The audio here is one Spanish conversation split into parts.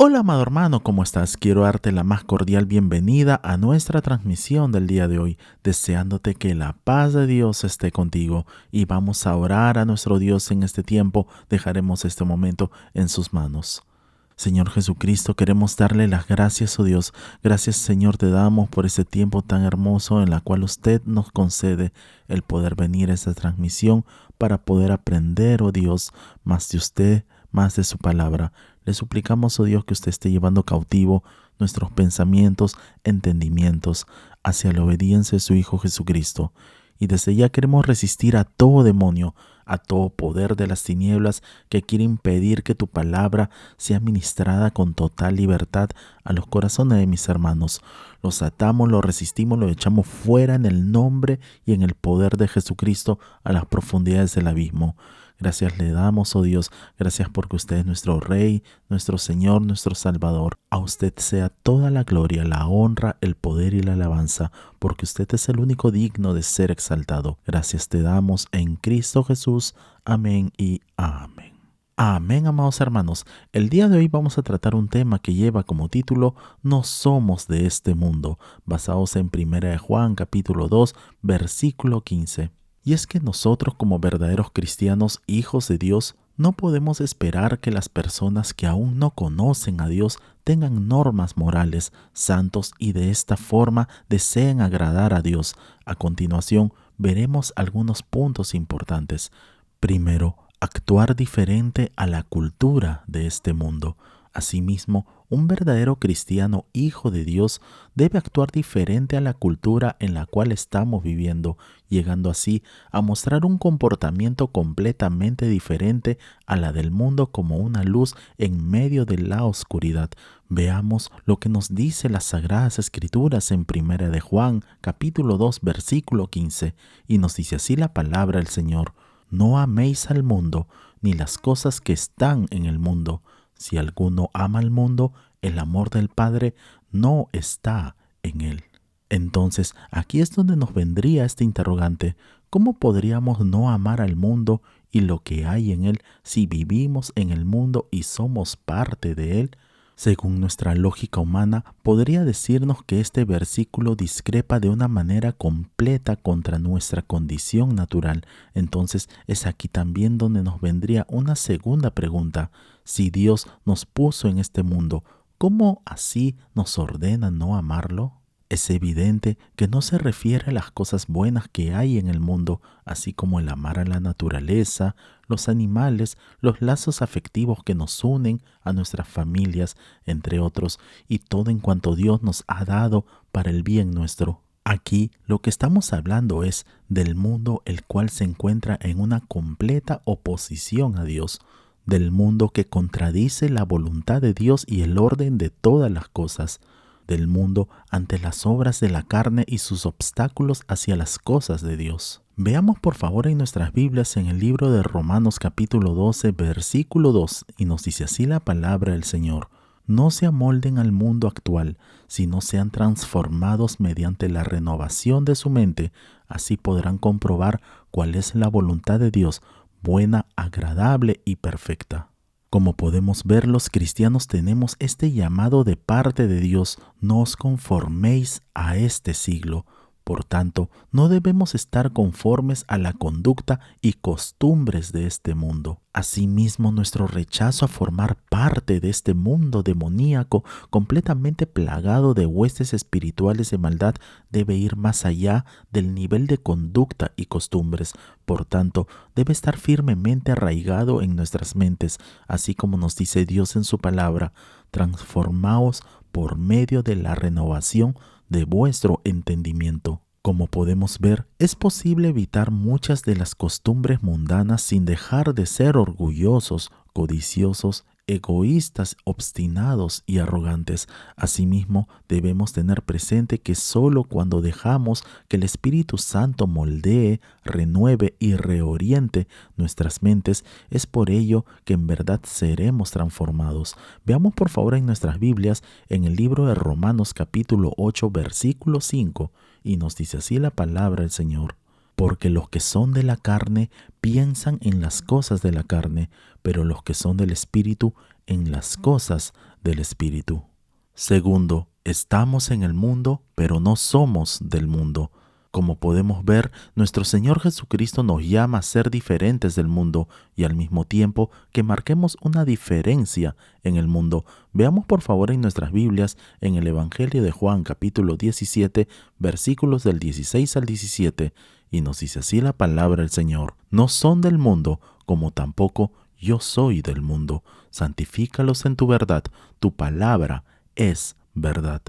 Hola amado hermano, ¿cómo estás? Quiero darte la más cordial bienvenida a nuestra transmisión del día de hoy, deseándote que la paz de Dios esté contigo y vamos a orar a nuestro Dios en este tiempo. Dejaremos este momento en sus manos. Señor Jesucristo, queremos darle las gracias, oh Dios. Gracias, Señor, te damos por ese tiempo tan hermoso en la cual usted nos concede el poder venir a esta transmisión para poder aprender, oh Dios, más de usted, más de su palabra. Le suplicamos, oh Dios, que usted esté llevando cautivo nuestros pensamientos, entendimientos hacia la obediencia de su Hijo Jesucristo. Y desde ya queremos resistir a todo demonio, a todo poder de las tinieblas que quiere impedir que tu palabra sea ministrada con total libertad a los corazones de mis hermanos. Los atamos, los resistimos, los echamos fuera en el nombre y en el poder de Jesucristo a las profundidades del abismo. Gracias le damos, oh Dios, gracias porque usted es nuestro Rey, nuestro Señor, nuestro Salvador. A usted sea toda la gloria, la honra, el poder y la alabanza, porque usted es el único digno de ser exaltado. Gracias te damos en Cristo Jesús. Amén y amén. Amén, amados hermanos. El día de hoy vamos a tratar un tema que lleva como título No somos de este mundo, basados en 1 Juan capítulo 2, versículo 15. Y es que nosotros como verdaderos cristianos, hijos de Dios, no podemos esperar que las personas que aún no conocen a Dios tengan normas morales, santos y de esta forma deseen agradar a Dios. A continuación, veremos algunos puntos importantes. Primero, actuar diferente a la cultura de este mundo. Asimismo, un verdadero cristiano hijo de Dios debe actuar diferente a la cultura en la cual estamos viviendo, llegando así a mostrar un comportamiento completamente diferente a la del mundo como una luz en medio de la oscuridad. Veamos lo que nos dice las Sagradas Escrituras en 1 de Juan, capítulo 2, versículo 15, y nos dice así la palabra del Señor: No améis al mundo, ni las cosas que están en el mundo. Si alguno ama al mundo, el amor del Padre no está en él. Entonces, aquí es donde nos vendría este interrogante: ¿cómo podríamos no amar al mundo y lo que hay en él si vivimos en el mundo y somos parte de él? Según nuestra lógica humana, podría decirnos que este versículo discrepa de una manera completa contra nuestra condición natural. Entonces, es aquí también donde nos vendría una segunda pregunta. Si Dios nos puso en este mundo, ¿cómo así nos ordena no amarlo? Es evidente que no se refiere a las cosas buenas que hay en el mundo, así como el amar a la naturaleza, los animales, los lazos afectivos que nos unen a nuestras familias, entre otros, y todo en cuanto Dios nos ha dado para el bien nuestro. Aquí lo que estamos hablando es del mundo el cual se encuentra en una completa oposición a Dios, del mundo que contradice la voluntad de Dios y el orden de todas las cosas, del mundo ante las obras de la carne y sus obstáculos hacia las cosas de Dios. Veamos por favor en nuestras Biblias en el libro de Romanos capítulo 12, versículo 2, y nos dice así la palabra del Señor: No se amolden al mundo actual, sino sean transformados mediante la renovación de su mente. Así podrán comprobar cuál es la voluntad de Dios, buena, agradable y perfecta. Como podemos ver, los cristianos tenemos este llamado de parte de Dios: no os conforméis a este siglo. Por tanto, no debemos estar conformes a la conducta y costumbres de este mundo. Asimismo, nuestro rechazo a formar parte de este mundo demoníaco, completamente plagado de huestes espirituales de maldad, debe ir más allá del nivel de conducta y costumbres. Por tanto, debe estar firmemente arraigado en nuestras mentes, así como nos dice Dios en su palabra: transformaos por medio de la renovación de vuestro entendimiento. Como podemos ver, es posible evitar muchas de las costumbres mundanas sin dejar de ser orgullosos, codiciosos, egoístas, obstinados y arrogantes. Asimismo, debemos tener presente que solo cuando dejamos que el Espíritu Santo moldee, renueve y reoriente nuestras mentes, es por ello que en verdad seremos transformados. Veamos por favor en nuestras Biblias en el libro de Romanos capítulo 8, versículo 5, y nos dice así la palabra del Señor: Porque los que son de la carne piensan en las cosas de la carne, pero los que son del Espíritu en las cosas del Espíritu. Segundo, estamos en el mundo, pero no somos del mundo. Como podemos ver, nuestro Señor Jesucristo nos llama a ser diferentes del mundo y al mismo tiempo que marquemos una diferencia en el mundo. Veamos por favor en nuestras Biblias en el Evangelio de Juan capítulo 17, versículos del 16 al 17, y nos dice así la palabra del Señor. No son del mundo, como tampoco yo soy del mundo. Santifícalos en tu verdad, tu palabra es verdad.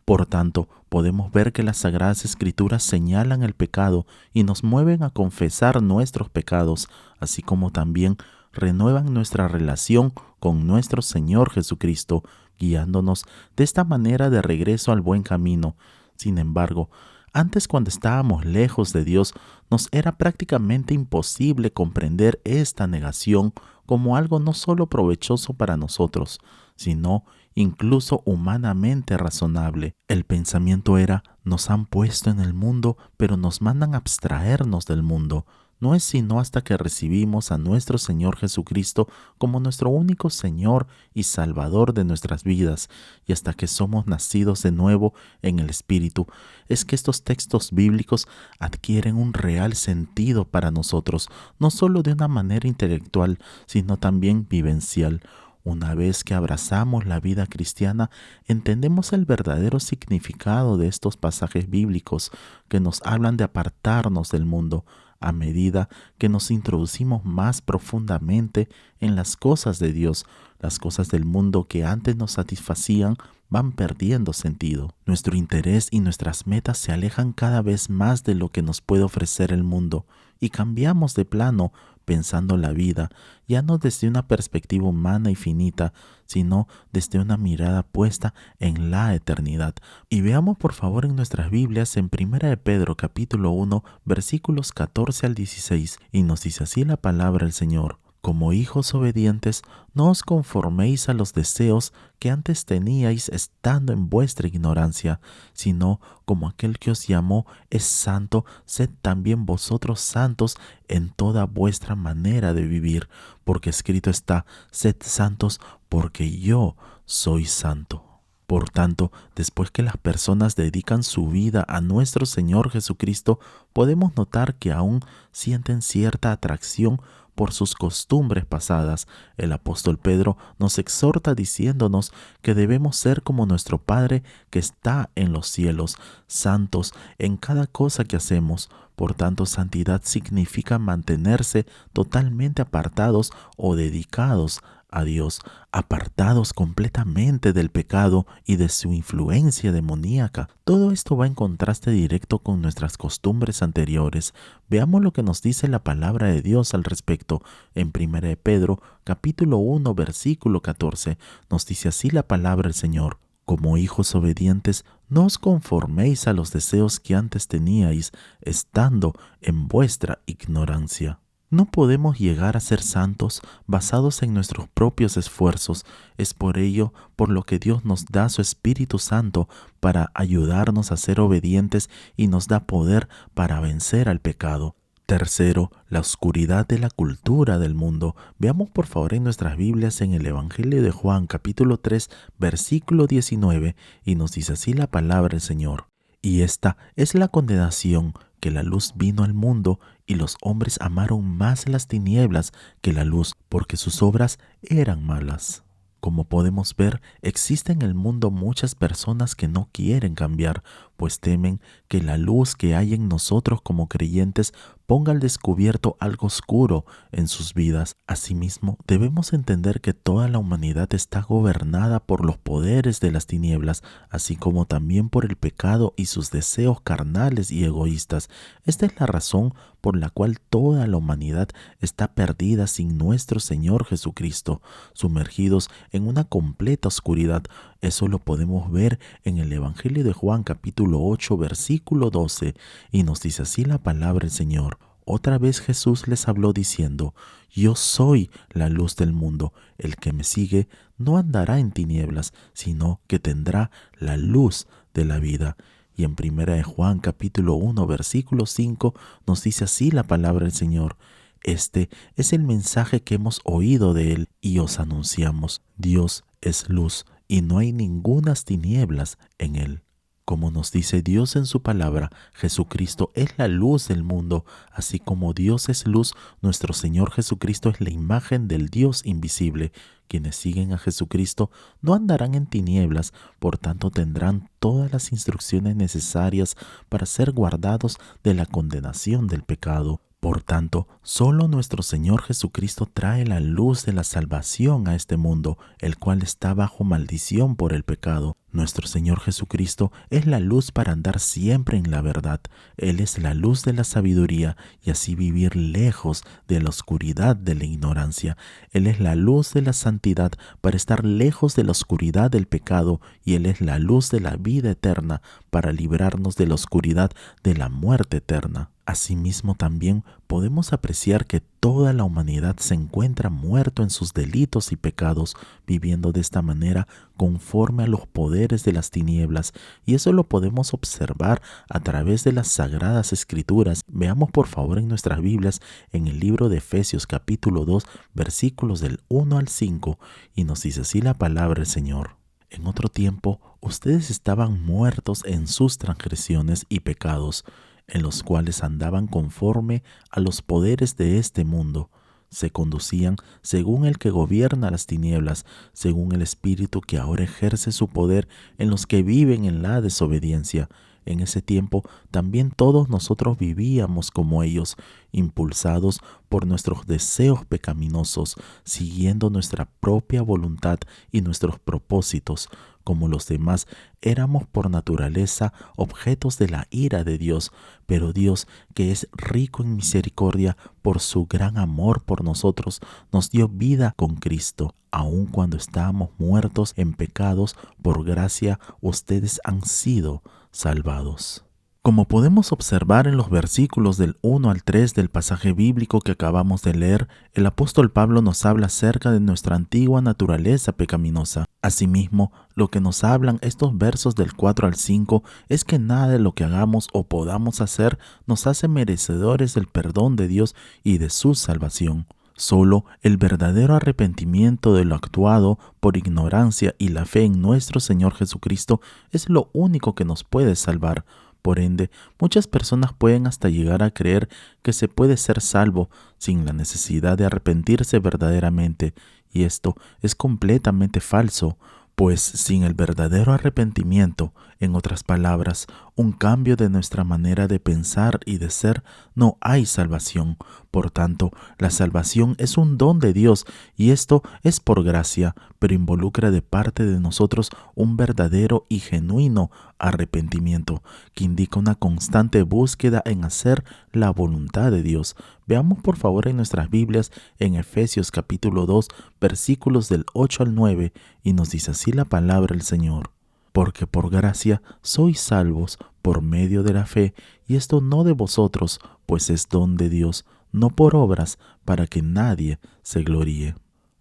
Por tanto, podemos ver que las Sagradas Escrituras señalan el pecado y nos mueven a confesar nuestros pecados, así como también renuevan nuestra relación con nuestro Señor Jesucristo, guiándonos de esta manera de regreso al buen camino. Sin embargo, antes cuando estábamos lejos de Dios, nos era prácticamente imposible comprender esta negación como algo no solo provechoso para nosotros, sino incluso humanamente razonable. El pensamiento era, nos han puesto en el mundo, pero nos mandan a abstraernos del mundo. No es sino hasta que recibimos a nuestro Señor Jesucristo como nuestro único Señor y Salvador de nuestras vidas, y hasta que somos nacidos de nuevo en el Espíritu, es que estos textos bíblicos adquieren un real sentido para nosotros, no solo de una manera intelectual, sino también vivencial. Una vez que abrazamos la vida cristiana, entendemos el verdadero significado de estos pasajes bíblicos que nos hablan de apartarnos del mundo. A medida que nos introducimos más profundamente en las cosas de Dios, las cosas del mundo que antes nos satisfacían van perdiendo sentido. Nuestro interés y nuestras metas se alejan cada vez más de lo que nos puede ofrecer el mundo y cambiamos de plano pensando la vida, ya no desde una perspectiva humana y finita, sino desde una mirada puesta en la eternidad. Y veamos por favor en nuestras Biblias en 1 de Pedro capítulo 1, versículos 14 al 16, y nos dice así la palabra del Señor. Como hijos obedientes, no os conforméis a los deseos que antes teníais estando en vuestra ignorancia, sino como aquel que os llamó es santo, sed también vosotros santos en toda vuestra manera de vivir, porque escrito está, sed santos porque yo soy santo. Por tanto, después que las personas dedican su vida a nuestro Señor Jesucristo, podemos notar que aún sienten cierta atracción por sus costumbres pasadas. El apóstol Pedro nos exhorta diciéndonos que debemos ser como nuestro Padre que está en los cielos, santos en cada cosa que hacemos. Por tanto, santidad significa mantenerse totalmente apartados o dedicados a Dios, apartados completamente del pecado y de su influencia demoníaca. Todo esto va en contraste directo con nuestras costumbres anteriores. Veamos lo que nos dice la palabra de Dios al respecto. En 1 de Pedro, capítulo 1, versículo 14, nos dice así la palabra del Señor. Como hijos obedientes, no os conforméis a los deseos que antes teníais, estando en vuestra ignorancia. No podemos llegar a ser santos basados en nuestros propios esfuerzos. Es por ello por lo que Dios nos da su Espíritu Santo para ayudarnos a ser obedientes y nos da poder para vencer al pecado. Tercero, la oscuridad de la cultura del mundo. Veamos por favor en nuestras Biblias en el Evangelio de Juan capítulo 3 versículo 19 y nos dice así la palabra del Señor. Y esta es la condenación, que la luz vino al mundo y los hombres amaron más las tinieblas que la luz, porque sus obras eran malas. Como podemos ver, existe en el mundo muchas personas que no quieren cambiar, pues temen que la luz que hay en nosotros como creyentes ponga al descubierto algo oscuro en sus vidas. Asimismo, debemos entender que toda la humanidad está gobernada por los poderes de las tinieblas, así como también por el pecado y sus deseos carnales y egoístas. Esta es la razón por la cual toda la humanidad está perdida sin nuestro Señor Jesucristo, sumergidos en una completa oscuridad. Eso lo podemos ver en el Evangelio de Juan capítulo 8 versículo 12 y nos dice así la palabra del Señor. Otra vez Jesús les habló diciendo, yo soy la luz del mundo, el que me sigue no andará en tinieblas, sino que tendrá la luz de la vida. Y en 1 de Juan capítulo 1 versículo 5 nos dice así la palabra del Señor: este es el mensaje que hemos oído de Él y os anunciamos. Dios es luz y no hay ningunas tinieblas en Él. Como nos dice Dios en su palabra, Jesucristo es la luz del mundo. Así como Dios es luz, nuestro Señor Jesucristo es la imagen del Dios invisible. Quienes siguen a Jesucristo no andarán en tinieblas, por tanto tendrán todas las instrucciones necesarias para ser guardados de la condenación del pecado. Por tanto, solo nuestro Señor Jesucristo trae la luz de la salvación a este mundo, el cual está bajo maldición por el pecado. Nuestro Señor Jesucristo es la luz para andar siempre en la verdad. Él es la luz de la sabiduría y así vivir lejos de la oscuridad de la ignorancia. Él es la luz de la santidad para estar lejos de la oscuridad del pecado, y Él es la luz de la vida eterna para librarnos de la oscuridad de la muerte eterna. Asimismo, también podemos apreciar que toda la humanidad se encuentra muerto en sus delitos y pecados, viviendo de esta manera conforme a los poderes de las tinieblas, y eso lo podemos observar a través de las Sagradas Escrituras. Veamos por favor en nuestras Biblias, en el libro de Efesios capítulo 2, versículos del 1 al 5, y nos dice así la palabra del Señor: en otro tiempo, ustedes estaban muertos en sus transgresiones y pecados, en los cuales andaban conforme a los poderes de este mundo. Se conducían según el que gobierna las tinieblas, según el espíritu que ahora ejerce su poder en los que viven en la desobediencia. En ese tiempo también todos nosotros vivíamos como ellos, impulsados por nuestros deseos pecaminosos, siguiendo nuestra propia voluntad y nuestros propósitos. Como los demás, éramos por naturaleza objetos de la ira de Dios, pero Dios, que es rico en misericordia, por su gran amor por nosotros, nos dio vida con Cristo. Aun cuando estábamos muertos en pecados, por gracia ustedes han sido salvados. Como podemos observar en los versículos del 1 al 3 del pasaje bíblico que acabamos de leer, el apóstol Pablo nos habla acerca de nuestra antigua naturaleza pecaminosa. Asimismo, lo que nos hablan estos versos del 4 al 5 es que nada de lo que hagamos o podamos hacer nos hace merecedores del perdón de Dios y de su salvación. Solo el verdadero arrepentimiento de lo actuado por ignorancia y la fe en nuestro Señor Jesucristo es lo único que nos puede salvar. Por ende, muchas personas pueden hasta llegar a creer que se puede ser salvo sin la necesidad de arrepentirse verdaderamente, y esto es completamente falso, pues sin el verdadero arrepentimiento, en otras palabras, un cambio de nuestra manera de pensar y de ser, no hay salvación. Por tanto, la salvación es un don de Dios y esto es por gracia, pero involucra de parte de nosotros un verdadero y genuino arrepentimiento que indica una constante búsqueda en hacer la voluntad de Dios. Veamos por favor en nuestras Biblias en Efesios capítulo 2, versículos del 8 al 9, y nos dice así la palabra del Señor: porque por gracia sois salvos por medio de la fe, y esto no de vosotros, pues es don de Dios, no por obras, para que nadie se gloríe.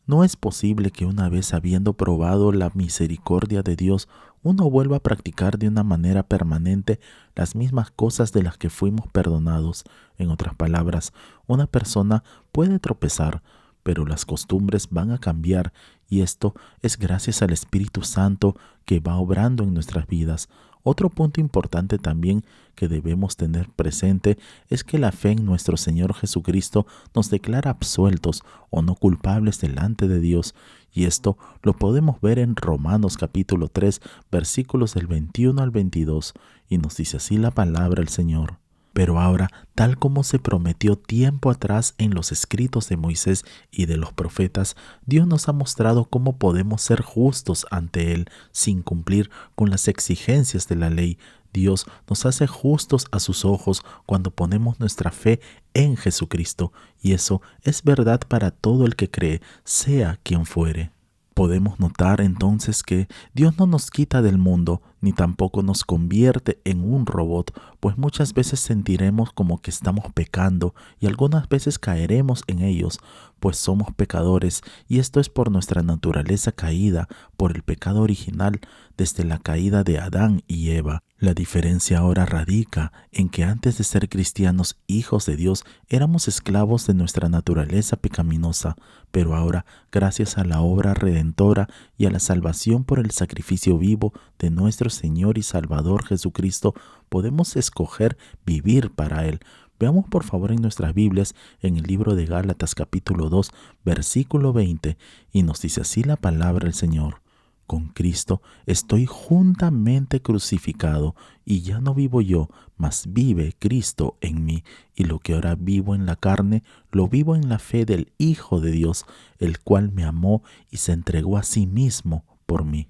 No es posible que una vez habiendo probado la misericordia de Dios, uno vuelva a practicar de una manera permanente las mismas cosas de las que fuimos perdonados. En otras palabras, una persona puede tropezar, pero las costumbres van a cambiar, y esto es gracias al Espíritu Santo que va obrando en nuestras vidas. Otro punto importante también que debemos tener presente es que la fe en nuestro Señor Jesucristo nos declara absueltos o no culpables delante de Dios, y esto lo podemos ver en Romanos capítulo 3, versículos del 21 al 22, y nos dice así la palabra del Señor: pero ahora, tal como se prometió tiempo atrás en los escritos de Moisés y de los profetas, Dios nos ha mostrado cómo podemos ser justos ante Él sin cumplir con las exigencias de la ley. Dios nos hace justos a sus ojos cuando ponemos nuestra fe en Jesucristo, y eso es verdad para todo el que cree, sea quien fuere. Podemos notar entonces que Dios no nos quita del mundo, ni tampoco nos convierte en un robot, pues muchas veces sentiremos como que estamos pecando y algunas veces caeremos en ellos, pues somos pecadores y esto es por nuestra naturaleza caída, por el pecado original desde la caída de Adán y Eva. La diferencia ahora radica en que antes de ser cristianos, hijos de Dios, éramos esclavos de nuestra naturaleza pecaminosa, pero ahora, gracias a la obra redentora y a la salvación por el sacrificio vivo de nuestro Señor y Salvador Jesucristo, podemos escoger vivir para Él. Veamos por favor en nuestras Biblias en el libro de Gálatas capítulo 2, versículo 20, y nos dice así la palabra del Señor. Con Cristo estoy juntamente crucificado, y ya no vivo yo, mas vive Cristo en mí, y lo que ahora vivo en la carne, lo vivo en la fe del Hijo de Dios, el cual me amó y se entregó a sí mismo por mí.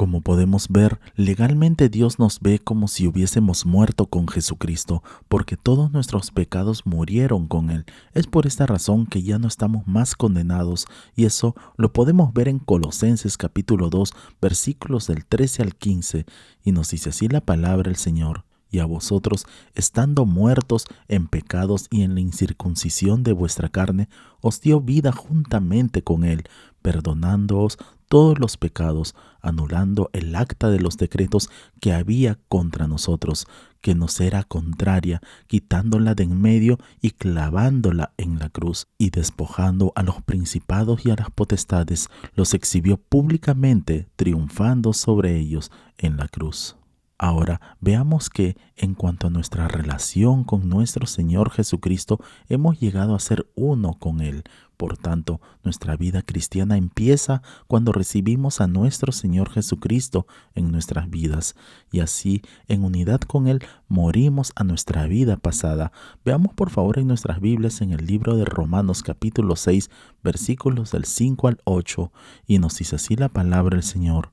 Como podemos ver, legalmente Dios nos ve como si hubiésemos muerto con Jesucristo, porque todos nuestros pecados murieron con Él. Es por esta razón que ya no estamos más condenados, y eso lo podemos ver en Colosenses capítulo 2, versículos del 13 al 15, y nos dice así la palabra del Señor. Y a vosotros, estando muertos en pecados y en la incircuncisión de vuestra carne, os dio vida juntamente con Él, perdonándoos todos los pecados, anulando el acta de los decretos que había contra nosotros, que nos era contraria, quitándola de en medio y clavándola en la cruz, y despojando a los principados y a las potestades, los exhibió públicamente, triunfando sobre ellos en la cruz. Ahora veamos que en cuanto a nuestra relación con nuestro Señor Jesucristo, hemos llegado a ser uno con Él. Por tanto, nuestra vida cristiana empieza cuando recibimos a nuestro Señor Jesucristo en nuestras vidas, y así, en unidad con Él, morimos a nuestra vida pasada. Veamos por favor en nuestras Biblias en el libro de Romanos capítulo 6, versículos del 5 al 8, y nos dice así la palabra del Señor.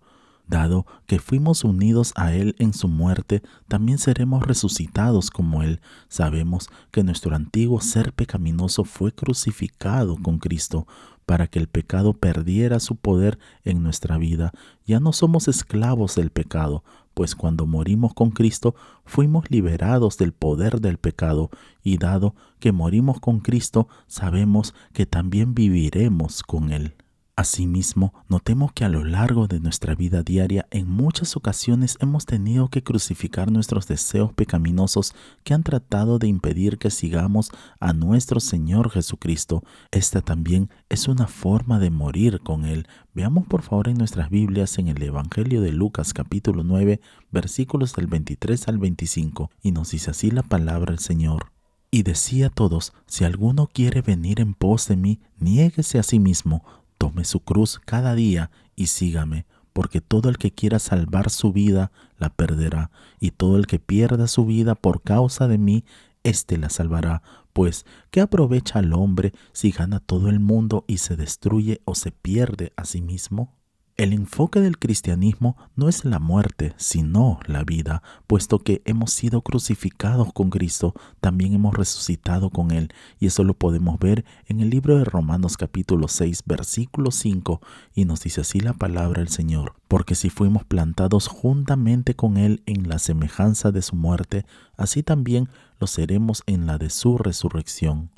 Dado que fuimos unidos a Él en su muerte, también seremos resucitados como Él. Sabemos que nuestro antiguo ser pecaminoso fue crucificado con Cristo para que el pecado perdiera su poder en nuestra vida. Ya no somos esclavos del pecado, pues cuando morimos con Cristo fuimos liberados del poder del pecado, y dado que morimos con Cristo, sabemos que también viviremos con Él. Asimismo, notemos que a lo largo de nuestra vida diaria, en muchas ocasiones hemos tenido que crucificar nuestros deseos pecaminosos que han tratado de impedir que sigamos a nuestro Señor Jesucristo. Esta también es una forma de morir con Él. Veamos por favor en nuestras Biblias en el Evangelio de Lucas capítulo 9, versículos del 23 al 25, y nos dice así la palabra del Señor. Y decía a todos, si alguno quiere venir en pos de mí, niéguese a sí mismo, tome su cruz cada día y sígame, porque todo el que quiera salvar su vida la perderá, y todo el que pierda su vida por causa de mí, éste la salvará. Pues, ¿qué aprovecha al hombre si gana todo el mundo y se destruye o se pierde a sí mismo? El enfoque del cristianismo no es la muerte, sino la vida, puesto que hemos sido crucificados con Cristo, también hemos resucitado con Él, y eso lo podemos ver en el libro de Romanos capítulo 6, versículo 5, y nos dice así la palabra del Señor. Porque si fuimos plantados juntamente con Él en la semejanza de su muerte, así también lo seremos en la de su resurrección.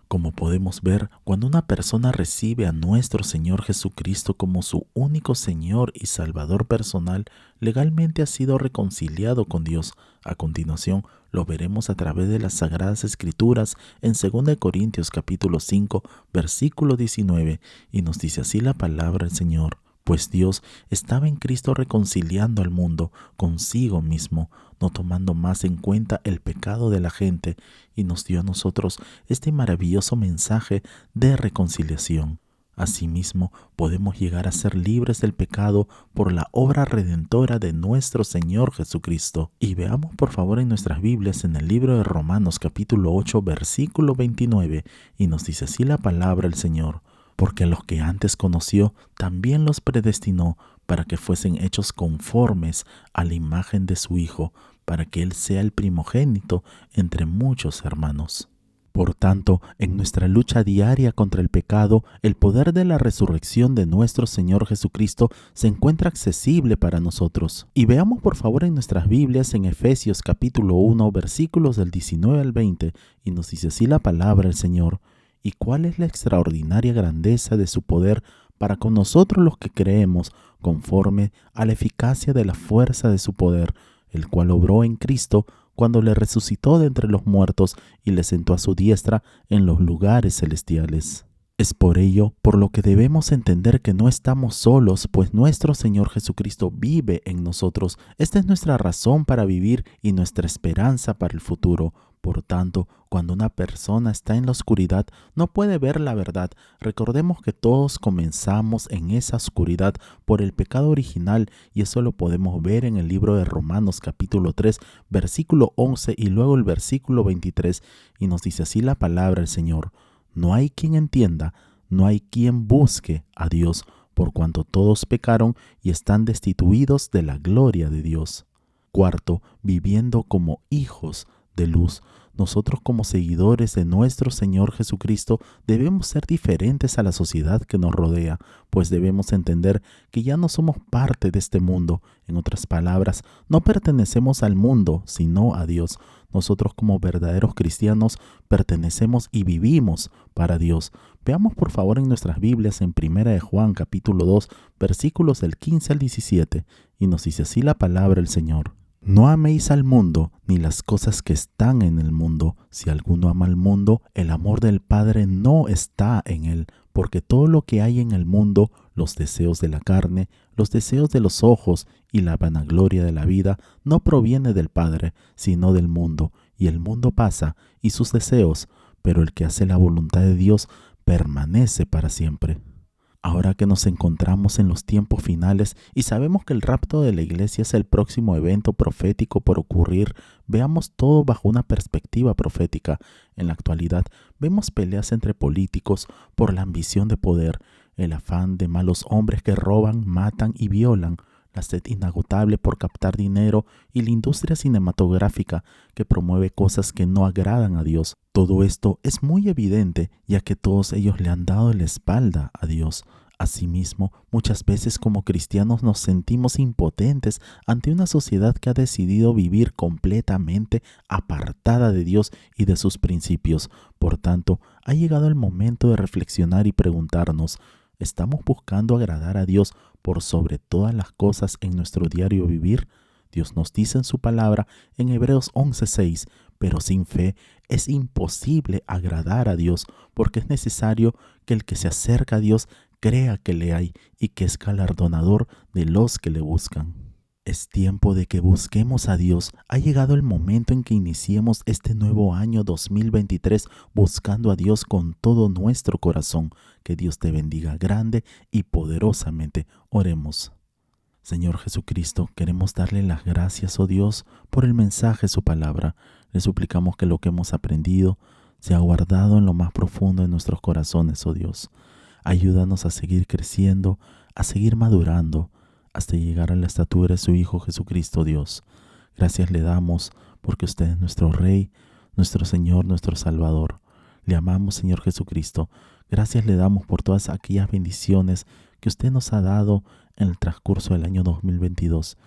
Como podemos ver, cuando una persona recibe a nuestro Señor Jesucristo como su único Señor y Salvador personal, legalmente ha sido reconciliado con Dios. A continuación, lo veremos a través de las Sagradas Escrituras en 2 Corintios capítulo 5, versículo 19, y nos dice así la palabra del Señor. Pues Dios estaba en Cristo reconciliando al mundo consigo mismo, no tomando más en cuenta el pecado de la gente, y nos dio a nosotros este maravilloso mensaje de reconciliación. Asimismo, podemos llegar a ser libres del pecado por la obra redentora de nuestro Señor Jesucristo. Y veamos por favor en nuestras Biblias en el libro de Romanos capítulo 8, versículo 29, y nos dice así la palabra del Señor. Porque los que antes conoció, también los predestinó para que fuesen hechos conformes a la imagen de su Hijo, para que Él sea el primogénito entre muchos hermanos. Por tanto, en nuestra lucha diaria contra el pecado, el poder de la resurrección de nuestro Señor Jesucristo se encuentra accesible para nosotros. Y veamos por favor en nuestras Biblias en Efesios capítulo 1, versículos del 19 al 20, y nos dice así la palabra del Señor. ¿Y cuál es la extraordinaria grandeza de su poder para con nosotros los que creemos, conforme a la eficacia de la fuerza de su poder, el cual obró en Cristo cuando le resucitó de entre los muertos y le sentó a su diestra en los lugares celestiales? Es por ello por lo que debemos entender que no estamos solos, pues nuestro Señor Jesucristo vive en nosotros. Esta es nuestra razón para vivir y nuestra esperanza para el futuro. Por tanto, cuando una persona está en la oscuridad, no puede ver la verdad. Recordemos que todos comenzamos en esa oscuridad por el pecado original, y eso lo podemos ver en el libro de Romanos capítulo 3, versículo 11 y luego el versículo 23, y nos dice así la palabra del Señor. No hay quien entienda, no hay quien busque a Dios, por cuanto todos pecaron y están destituidos de la gloria de Dios. Cuarto, viviendo como hijos de luz. Nosotros como seguidores de nuestro Señor Jesucristo debemos ser diferentes a la sociedad que nos rodea, pues debemos entender que ya no somos parte de este mundo. En otras palabras, no pertenecemos al mundo, sino a Dios. Nosotros como verdaderos cristianos pertenecemos y vivimos para Dios. Veamos por favor en nuestras Biblias en 1 de Juan capítulo 2, versículos del 15 al 17, y nos dice así la palabra del Señor. No améis al mundo, ni las cosas que están en el mundo. Si alguno ama al mundo, el amor del Padre no está en él, porque todo lo que hay en el mundo, los deseos de la carne, los deseos de los ojos y la vanagloria de la vida, no proviene del Padre, sino del mundo. Y el mundo pasa, y sus deseos, pero el que hace la voluntad de Dios permanece para siempre. Ahora que nos encontramos en los tiempos finales y sabemos que el rapto de la iglesia es el próximo evento profético por ocurrir, veamos todo bajo una perspectiva profética. En la actualidad vemos peleas entre políticos por la ambición de poder, el afán de malos hombres que roban, matan y violan, la sed inagotable por captar dinero y la industria cinematográfica que promueve cosas que no agradan a Dios. Todo esto es muy evidente, ya que todos ellos le han dado la espalda a Dios. Asimismo, muchas veces como cristianos nos sentimos impotentes ante una sociedad que ha decidido vivir completamente apartada de Dios y de sus principios. Por tanto, ha llegado el momento de reflexionar y preguntarnos, ¿estamos buscando agradar a Dios por sobre todas las cosas en nuestro diario vivir? Dios nos dice en su palabra en Hebreos 11:6, pero sin fe es imposible agradar a Dios, porque es necesario que el que se acerca a Dios crea que le hay y que es galardonador de los que le buscan. Es tiempo de que busquemos a Dios. Ha llegado el momento en que iniciemos este nuevo año 2023 buscando a Dios con todo nuestro corazón. Que Dios te bendiga grande y poderosamente. Oremos. Señor Jesucristo, queremos darle las gracias, oh Dios, por el mensaje de su palabra. Le suplicamos que lo que hemos aprendido sea guardado en lo más profundo de nuestros corazones, oh Dios. Ayúdanos a seguir creciendo, a seguir madurando, hasta llegar a la estatura de su Hijo Jesucristo, Dios. Gracias le damos porque usted es nuestro Rey, nuestro Señor, nuestro Salvador. Le amamos, Señor Jesucristo. Gracias le damos por todas aquellas bendiciones que usted nos ha dado en el transcurso del año 2022.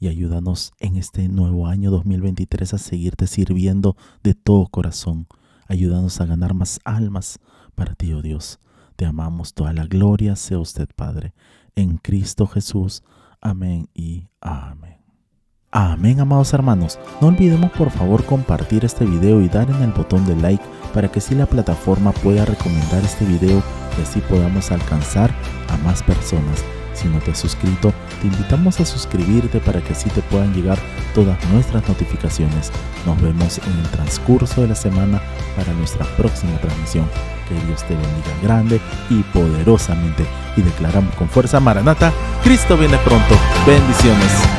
Y ayúdanos en este nuevo año 2023 a seguirte sirviendo de todo corazón. Ayúdanos a ganar más almas para ti, oh Dios. Te amamos, toda la gloria sea usted, Padre. En Cristo Jesús. Amén y amén. Amén, amados hermanos. No olvidemos por favor compartir este video y dar en el botón de like para que así la plataforma pueda recomendar este video y así podamos alcanzar a más personas. Si no te has suscrito, te invitamos a suscribirte para que así te puedan llegar todas nuestras notificaciones. Nos vemos en el transcurso de la semana para nuestra próxima transmisión. Que Dios te bendiga grande y poderosamente. Y declaramos con fuerza: Maranata, Cristo viene pronto. Bendiciones.